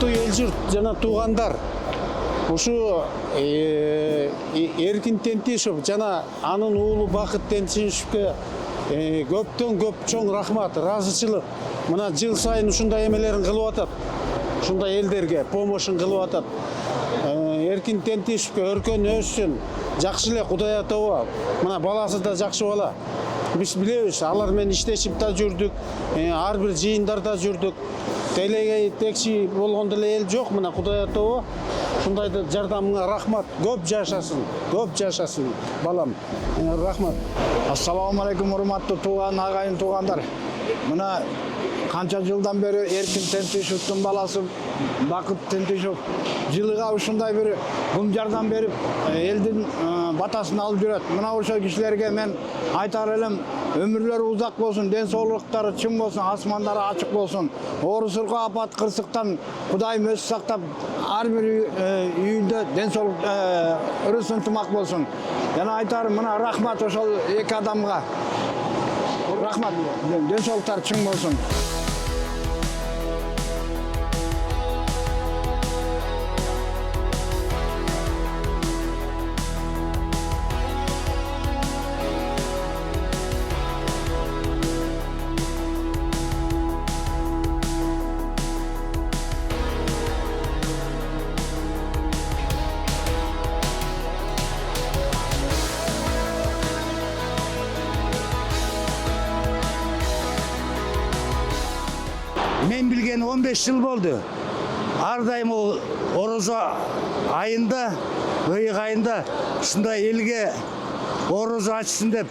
урматтуу эл журт жана туугандар, ушу Эркин Тентишев жана анын уулу Бакыт Тентишевке көптөн көп чоң рахмат, ыраазычылык. Мына жыл сайын ушундай эмелерин кылып атат. Ушундай элдерге помощун кылып атат. Эркин Тентишевке өркөн өссүн, жакшы эле Кудай атова. Мына баласы да жакшы бала. Биз билебиз, алар менен иштешип да жүрдүк, ар бир жыйындарда жүрдүк. Телегей текши болгондо эле эл жок, мына Кудай атова. Ушундай жардамыңа рахмат. Көп жашасын, балам. Рахмат. Ассаламу алейкум, урматтуу тууган, агайын туугандар. Мына канча жылдан бери Эркин Тентишевдин баласы Бакыт Тентишев жылыга ушундай бир кум жардам берип, элдин батасын алып жүрөт. Мына ошол кишилерге мен айтар элем, өмүрлөрү узак болсун, ден соолуктары чың болсун, асмандары ачык болсун. Оорусурга, апат, кырсыктан Кудайым өзү сактап, ар бир үйүндө ден соолук ырыс ынтымак болсун. Жана айтарым, мына рахмат ошол эки адамга. Рахмат, ден соолуктары чың болсун. Мен билген 15 жыл болду. Ар дайым ол орозо айында, ыйык айында ушундай элге орозо ачсын деп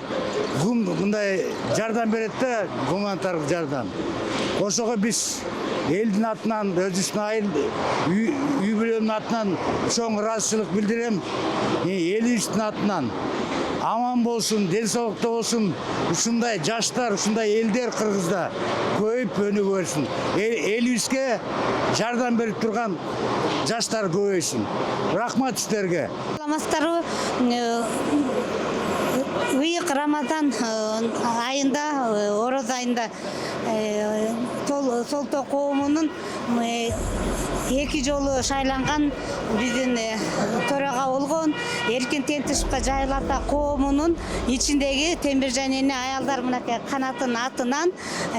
мындай жардам берет да, гуманитардык жардам. Ошого биз элдин атынан, өзүбүздүн айыл үй бүлөнүн атынан чоң ыраазычылык билдирем. Элибиздин атынан аман болсун, ден соолукта болсун, ушундай жаштар, ушундай элдер Кыргызда көйүп өнүгө берсин. Элибизге жардам берип турган жаштар көбөйсүн. Рахмат сиздерге. Саламатсыздарбы? Ыйык Рамазан айында, ороз айында Солтоо коомунун эки жолу шайланган биздин төрага болгон Эркин Тентишевка Жайыл ата коомунун ичиндеги Темиржан эне аялдар мынакей канатын атынан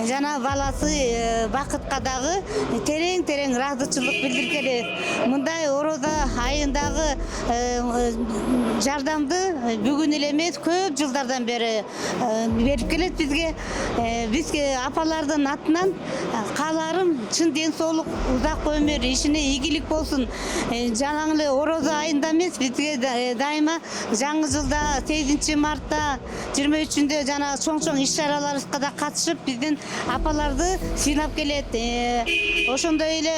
жана баласы Бакытка дагы терең ыраазычылык билдиргеле. Мындай орозо айындагы жардамды бүгүн эле эмес, көп жылдардан бери берип келет бизге. Бизге апалардын атынан кааларым чын ден соолук, узак өмүр, ишине ийгилик болсун. Жана эле орозо айында эмес, бизге дайыма жаңы жылда 8 мартта, 23-үндө жана чоң иш-чараларыбызга да катышып, биздин апаларды сыйлап келет. Ошондой эле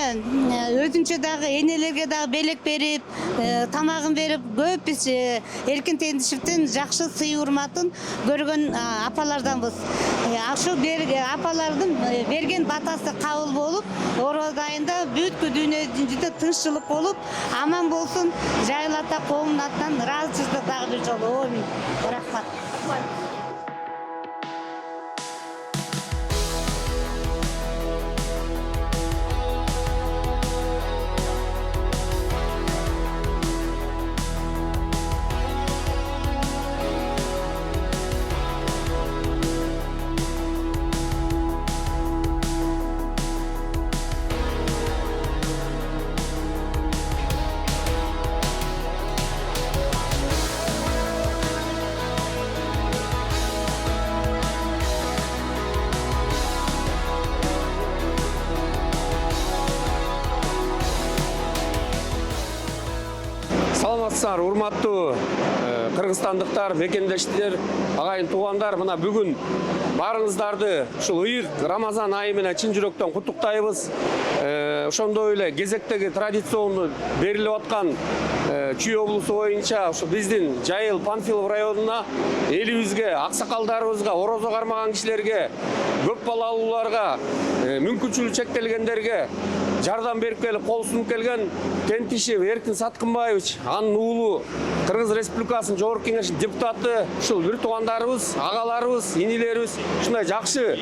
өзүнчө дагы энелерге дагы белек берип, тамагын берип, көп биз Эркин Тентишевдин жакшы сый урматын көргөн апаларданбыз. Ошо апалардын берген батасы кабыл болуп, ороз айында бүткүл дүйнөдүн жүзү тынччылык болуп, аман болсун. Жайыл ата коомунун атынан ыраазычылык дагы бир жолу. Рахмат. Саламатсыздар, урматтуу кыргызстандыктар, мекендештер, агайын туугандар, мына бүгүн баарыңыздарды ушул ыйык Рамазан айы менен чын жүрөктөн куттуктайбыз. Ошондой эле кезектеги традициону берилип аткан Чүй облусу боюнча ушу биздин Жайыл Панфилов районуна элибизге, аксакалдарыбызга, орозо кармаган кишилерге, көп балалууларга, мүмкүнчүлүгү чектелгендерге жардам берип келип кол сунуп келген Тентишев Эркин Саткынбаевич, анын уулу Кыргыз Республикасынын Жогорку Кеңешинин депутаты, ушул бир туугандарыбыз, агаларыбыз, инилерибиз ушундай жакшы,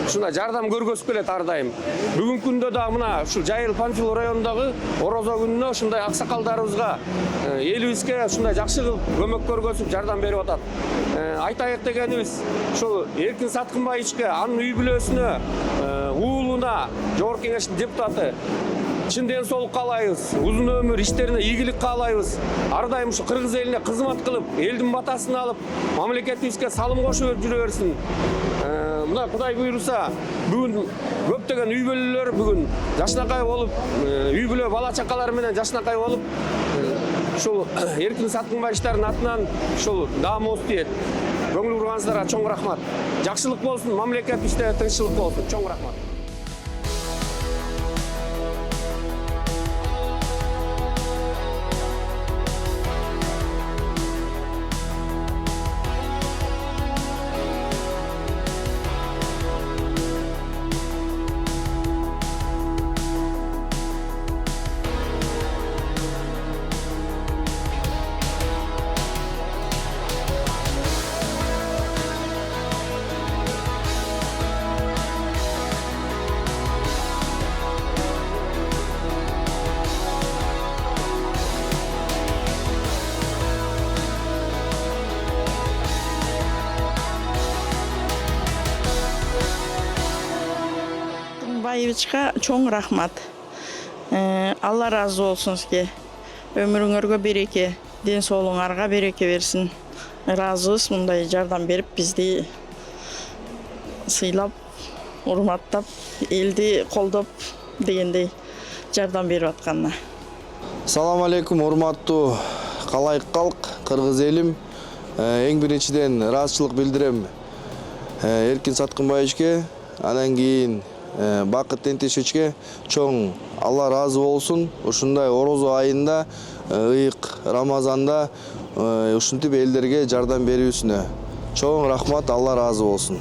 ушундай жардам көргөзүп келет ар дайым. Бүгүнкү күндө да мына ушул Жайыл Панфилов районундагы Орозо күнүнө ушундай аксакалдарыбызга, элибизге ушундай жакшы кылып көмөк көргөзүп жардам берип атат. Айтайык дегенибиз, ушул Эркин Саткынбаевичке, анын үй бүлөсүнө, уулуна, Жогорку Кеңештин депутаты чын ден соолук каалайбыз, узун өмүр, иштерине ийгилик каалайбыз. Ар дайым ушу кыргыз элине кызмат кылып, элдин батасын алып, мамлекетибизге салым кошуп жүрө берсин. Мына Кудай буйруса, бүгүн көптөгөн үй бүлөлөр бүгүн жашынакай болуп, үй бүлө бала чакалары менен жашынакай болуп, ушул Эркин Саткынбаевичтардын атынан ушул даамыбыз тиет. Көңүл бурганыңыздарга чоң рахмат. Жакшылык болсун, мамлекетибизде тынччылык болсун. Чоң рахмат. Баевичка чоң рахмат. Алла разы болсун сизге. Өмүрүңөргө береке, ден соолугуңарга береке берсин. Разыбыз мындай жардам берип, бизди сыйлап, урматтап, элди колдоп дегендей жардам берип атканына. Салам алейкум, урматтуу калайык калк, кыргыз элим. Эң биринчиден ыраазычылык билдирем Эркин Саткынбаевичке, анан кийин Бакыт Тентишевичке чоң Алла разы болсун. Ушундай Орозо айында, ыйык Рамазанда ушинтип элдерге жардам берүүсүнө чоң рахмат, Алла разы болсун.